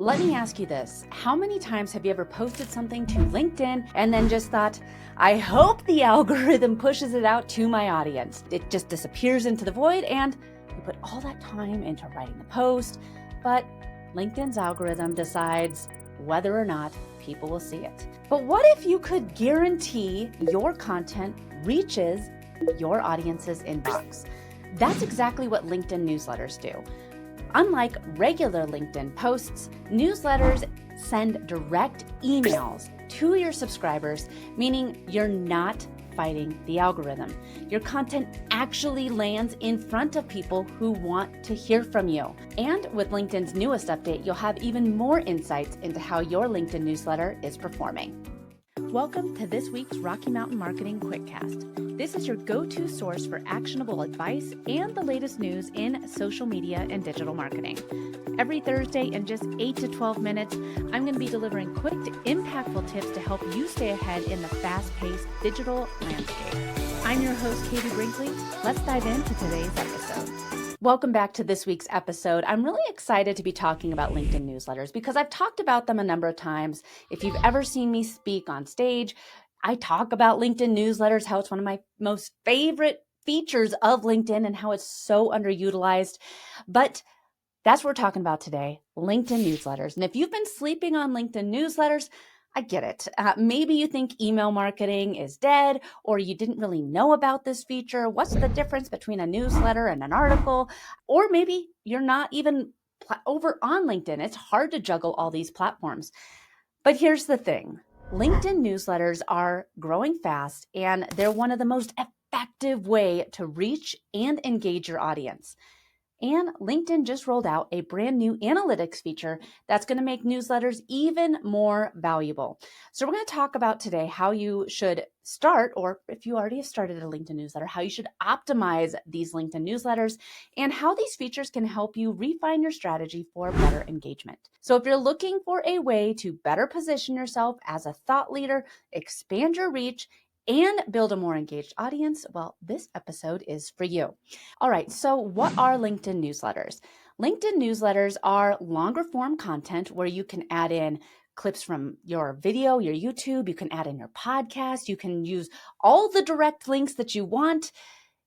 Let me ask you this. How many times have you ever posted something to LinkedIn and then just thought, I hope the algorithm pushes it out to my audience? It just disappears into the void and you put all that time into writing the post, but LinkedIn's algorithm decides whether or not people will see it. But what if you could guarantee your content reaches your audience's inbox? That's exactly what LinkedIn newsletters do. Unlike regular LinkedIn posts, newsletters send direct emails to your subscribers, meaning you're not fighting the algorithm. Your content actually lands in front of people who want to hear from you. And with LinkedIn's newest update, you'll have even more insights into how your LinkedIn newsletter is performing. Welcome to this week's Rocky Mountain Marketing Quickcast. This is your go-to source for actionable advice and the latest news in social media and digital marketing. Every Thursday in just 8 to 12 minutes, I'm going to be delivering quick, impactful tips to help you stay ahead in the fast-paced digital landscape. I'm your host, Katie Brinkley. Let's dive into today's episode. Welcome back to this week's episode. I'm really excited to be talking about LinkedIn newsletters because I've talked about them a number of times. If you've ever seen me speak on stage, I talk about LinkedIn newsletters, how it's one of my most favorite features of LinkedIn and how it's so underutilized. But that's what we're talking about today, LinkedIn newsletters. And if you've been sleeping on LinkedIn newsletters, I get it. Maybe you think email marketing is dead, or you didn't really know about this feature. What's the difference between a newsletter and an article? Or maybe you're not even over on LinkedIn. It's hard to juggle all these platforms. But here's the thing. LinkedIn newsletters are growing fast, and they're one of the most effective way to reach and engage your audience. And LinkedIn just rolled out a brand new analytics feature that's going to make newsletters even more valuable. So we're going to talk about today how you should start, or if you already have started a LinkedIn newsletter, how you should optimize these LinkedIn newsletters and how these features can help you refine your strategy for better engagement. So if you're looking for a way to better position yourself as a thought leader, expand your reach, and build a more engaged audience, well, this episode is for you. All right, so what are LinkedIn newsletters? LinkedIn newsletters are longer form content where you can add in clips from your video, your YouTube, you can add in your podcast, you can use all the direct links that you want.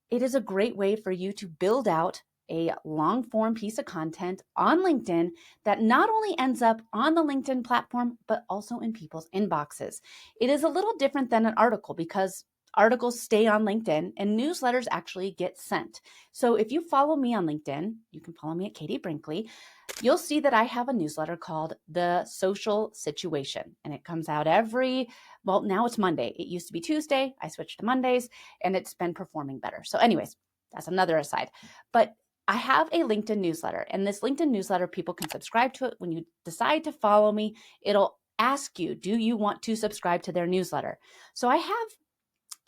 It is a great way for you to build out a long form piece of content on LinkedIn that not only ends up on the LinkedIn platform, but also in people's inboxes. It is a little different than an article because articles stay on LinkedIn and newsletters actually get sent. So if you follow me on LinkedIn, you can follow me at Katie Brinkley. You'll see that I have a newsletter called The Social Situation, and it comes out now it's Monday. It used to be Tuesday. I switched to Mondays, and it's been performing better. So anyways, that's another aside. But I have a LinkedIn newsletter, and this LinkedIn newsletter, people can subscribe to it. When you decide to follow me, it'll ask you, do you want to subscribe to their newsletter? So I have,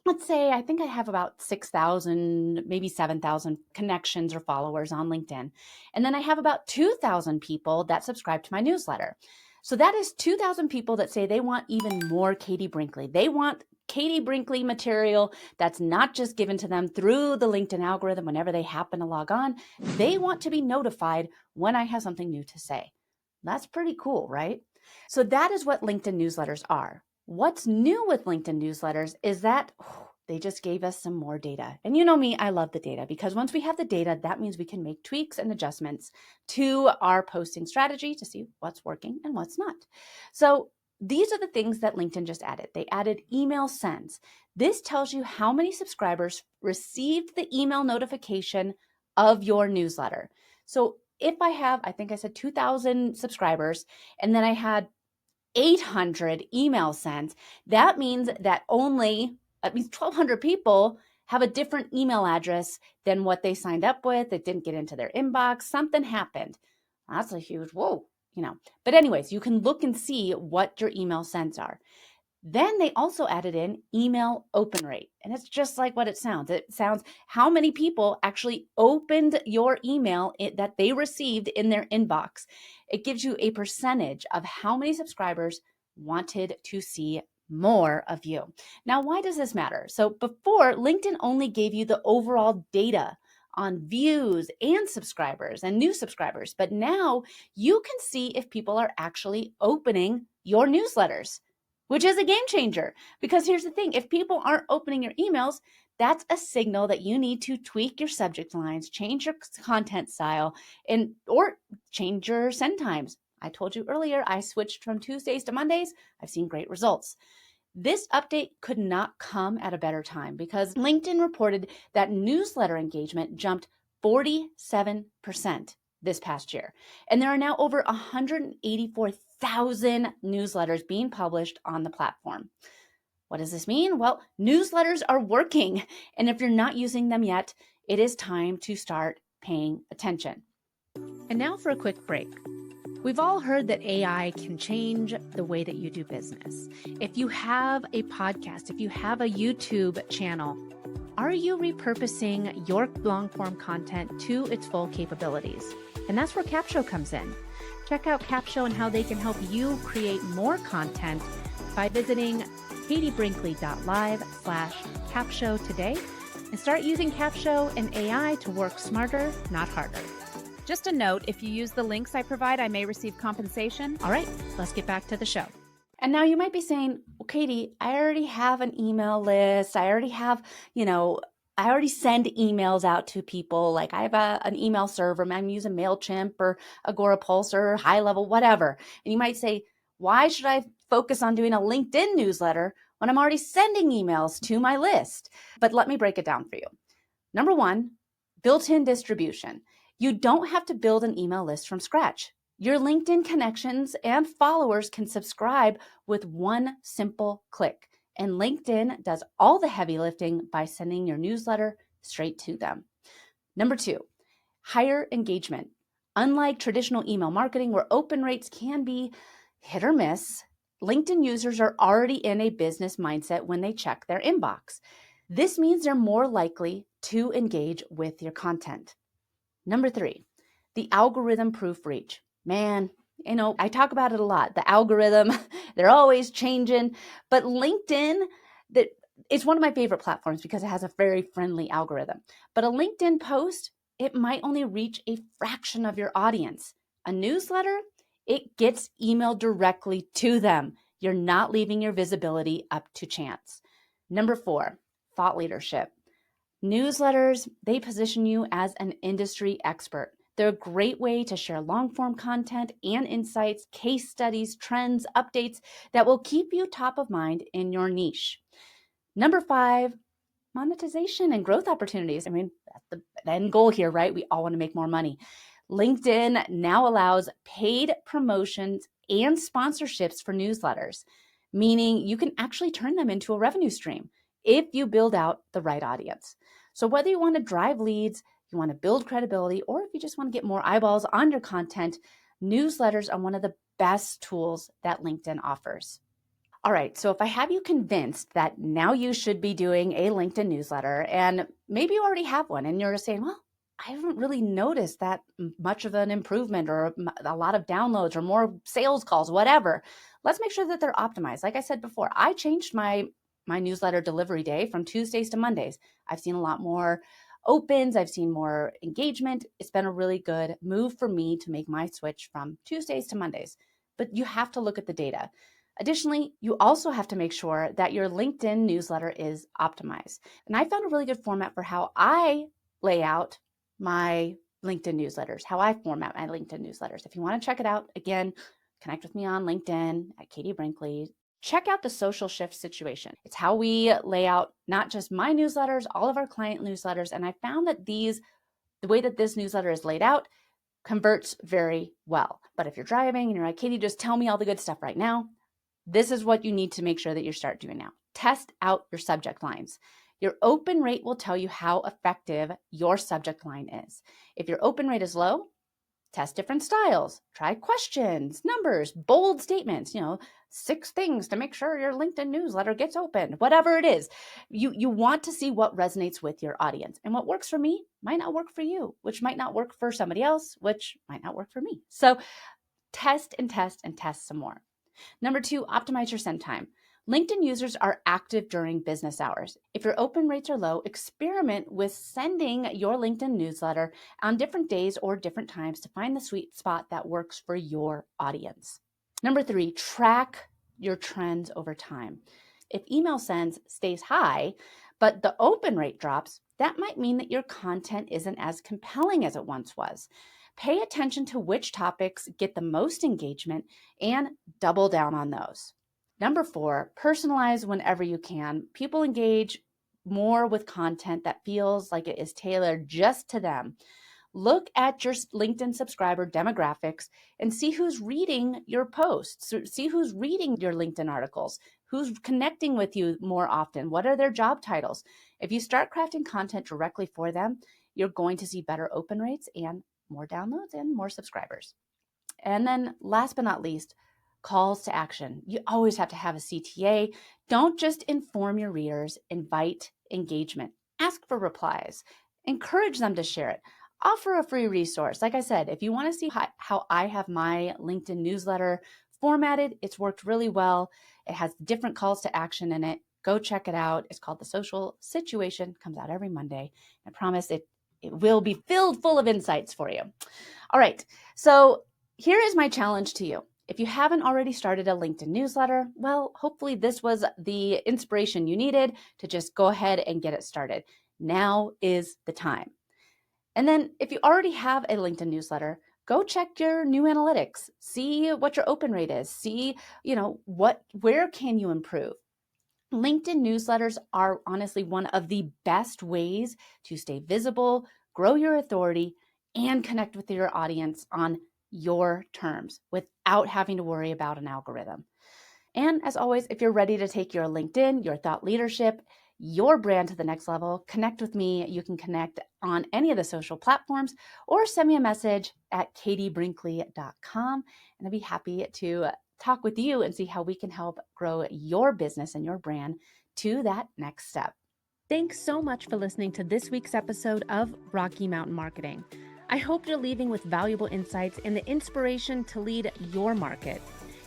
let's say, I think I have about 6,000, maybe 7,000 connections or followers on LinkedIn. And then I have about 2,000 people that subscribe to my newsletter. So that is 2,000 people that say they want even more Katie Brinkley. They want Katie Brinkley material that's not just given to them through the LinkedIn algorithm whenever they happen to log on. They want to be notified when I have something new to say. That's pretty cool, right? So that is what LinkedIn newsletters are. What's new with LinkedIn newsletters is that they just gave us some more data. And you know me, I love the data because once we have the data, that means we can make tweaks and adjustments to our posting strategy to see what's working and what's not. So these are the things that LinkedIn just added. They added email sends. This tells you how many subscribers received the email notification of your newsletter. So if I think I said 2,000 subscribers, and then I had 800 email sends, that means 1,200 people have a different email address than what they signed up with. It didn't get into their inbox. Something happened. That's a huge whoa. But anyways, you can look and see what your email sends are. Then they also added in email open rate. And it's just like what it sounds. It sounds how many people actually opened your email that they received in their inbox. It gives you a percentage of how many subscribers wanted to see more of you. Now, why does this matter? So before, LinkedIn only gave you the overall data on views and subscribers and new subscribers. But now you can see if people are actually opening your newsletters, which is a game changer. Because here's the thing, if people aren't opening your emails, that's a signal that you need to tweak your subject lines, change your content style, or change your send times. I told you earlier, I switched from Tuesdays to Mondays. I've seen great results. This update could not come at a better time because LinkedIn reported that newsletter engagement jumped 47% this past year. And there are now over 184,000 newsletters being published on the platform. What does this mean? Well, newsletters are working. And if you're not using them yet, it is time to start paying attention. And now for a quick break. We've all heard that AI can change the way that you do business. If you have a podcast, if you have a YouTube channel, are you repurposing your long-form content to its full capabilities? And that's where Capsho comes in. Check out Capsho and how they can help you create more content by visiting katiebrinkley.live/Capsho today and start using Capsho and AI to work smarter, not harder. Just a note, if you use the links I provide, I may receive compensation. All right, let's get back to the show. And now you might be saying, well, Katie, I already have an email list. I already have, I already send emails out to people. Like I have an email server. I'm using MailChimp or Agorapulse or High Level, whatever. And you might say, why should I focus on doing a LinkedIn newsletter when I'm already sending emails to my list? But let me break it down for you. Number one, built-in distribution. You don't have to build an email list from scratch. Your LinkedIn connections and followers can subscribe with one simple click. And LinkedIn does all the heavy lifting by sending your newsletter straight to them. Number two, higher engagement. Unlike traditional email marketing where open rates can be hit or miss, LinkedIn users are already in a business mindset when they check their inbox. This means they're more likely to engage with your content. Number three, the algorithm-proof reach. Man, I talk about it a lot. The algorithm, they're always changing. But LinkedIn, it's one of my favorite platforms because it has a very friendly algorithm. But a LinkedIn post, it might only reach a fraction of your audience. A newsletter, it gets emailed directly to them. You're not leaving your visibility up to chance. Number four, thought leadership. Newsletters, they position you as an industry expert. They're a great way to share long-form content and insights, case studies, trends, updates that will keep you top of mind in your niche. Number five, monetization and growth opportunities. That's the end goal here, right? We all want to make more money. LinkedIn now allows paid promotions and sponsorships for newsletters, meaning you can actually turn them into a revenue stream if you build out the right audience. So whether you want to drive leads, you want to build credibility, or if you just want to get more eyeballs on your content, newsletters are one of the best tools that LinkedIn offers. All right, so if I have you convinced that now you should be doing a LinkedIn newsletter, and maybe you already have one and you're saying, well, I haven't really noticed that much of an improvement or a lot of downloads or more sales calls, whatever. Let's make sure that they're optimized. Like I said before, I changed my newsletter delivery day from Tuesdays to Mondays. I've seen a lot more opens. I've seen more engagement. It's been a really good move for me to make my switch from Tuesdays to Mondays. But you have to look at the data. Additionally, you also have to make sure that your LinkedIn newsletter is optimized. And I found a really good format for how I lay out my LinkedIn newsletters, how I format my LinkedIn newsletters. If you want to check it out, again, connect with me on LinkedIn at Katie Brinkley. Check out the social shift situation. It's how we lay out not just my newsletters, all of our client newsletters. And I found that the way that this newsletter is laid out converts very well. But if you're driving and you're like, Katie, just tell me all the good stuff right now, this is what you need to make sure that you start doing now. Test out your subject lines. Your open rate will tell you how effective your subject line is. If your open rate is low, test different styles, try questions, numbers, bold statements, 6 things to make sure your LinkedIn newsletter gets opened, whatever it is. You want to see what resonates with your audience. And what works for me might not work for you, which might not work for somebody else, which might not work for me. So test and test and test some more. Number 2, optimize your send time. LinkedIn users are active during business hours. If your open rates are low, experiment with sending your LinkedIn newsletter on different days or different times to find the sweet spot that works for your audience. Number 3, track your trends over time. If email sends stays high, but the open rate drops, that might mean that your content isn't as compelling as it once was. Pay attention to which topics get the most engagement and double down on those. Number 4, personalize whenever you can. People engage more with content that feels like it is tailored just to them. Look at your LinkedIn subscriber demographics and see who's reading your posts, see who's reading your LinkedIn articles, who's connecting with you more often, what are their job titles. If you start crafting content directly for them, you're going to see better open rates and more downloads and more subscribers. And then last but not least, calls to action. You always have to have a CTA. Don't just inform your readers, invite engagement. Ask for replies. Encourage them to share it. Offer a free resource. Like I said, if you want to see how I have my LinkedIn newsletter formatted, it's worked really well. It has different calls to action in it. Go check it out. It's called The Social Situation. It comes out every Monday. I promise it will be filled full of insights for you. All right. So here is my challenge to you. If you haven't already started a LinkedIn newsletter, well, hopefully this was the inspiration you needed to just go ahead and get it started. Now is the time. And then if you already have a LinkedIn newsletter, go check your new analytics, see what your open rate is, see, where can you improve? LinkedIn newsletters are honestly one of the best ways to stay visible, grow your authority, and connect with your audience on your terms without having to worry about an algorithm. And as always, if you're ready to take your LinkedIn, your thought leadership, your brand to the next level, connect with me. You can connect on any of the social platforms or send me a message at katiebrinkley.live. And I'd be happy to talk with you and see how we can help grow your business and your brand to that next step. Thanks so much for listening to this week's episode of Rocky Mountain Marketing. I hope you're leaving with valuable insights and the inspiration to lead your market.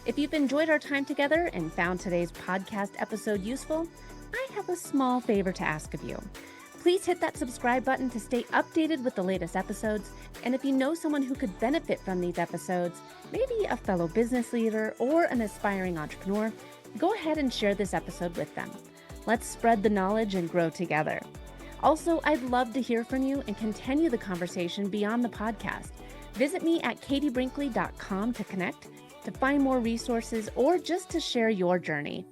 If you've enjoyed our time together and found today's podcast episode useful, I have a small favor to ask of you. Please hit that subscribe button to stay updated with the latest episodes. And if you know someone who could benefit from these episodes, maybe a fellow business leader or an aspiring entrepreneur, go ahead and share this episode with them. Let's spread the knowledge and grow together. Also, I'd love to hear from you and continue the conversation beyond the podcast. Visit me at katiebrinkley.live to connect, to find more resources, or just to share your journey.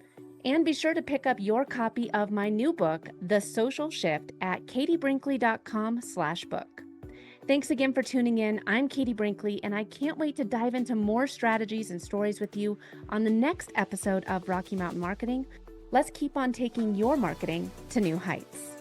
And be sure to pick up your copy of my new book, The Social Shift, at katiebrinkley.com/book. Thanks again for tuning in. I'm Katie Brinkley, and I can't wait to dive into more strategies and stories with you on the next episode of Rocky Mountain Marketing. Let's keep on taking your marketing to new heights.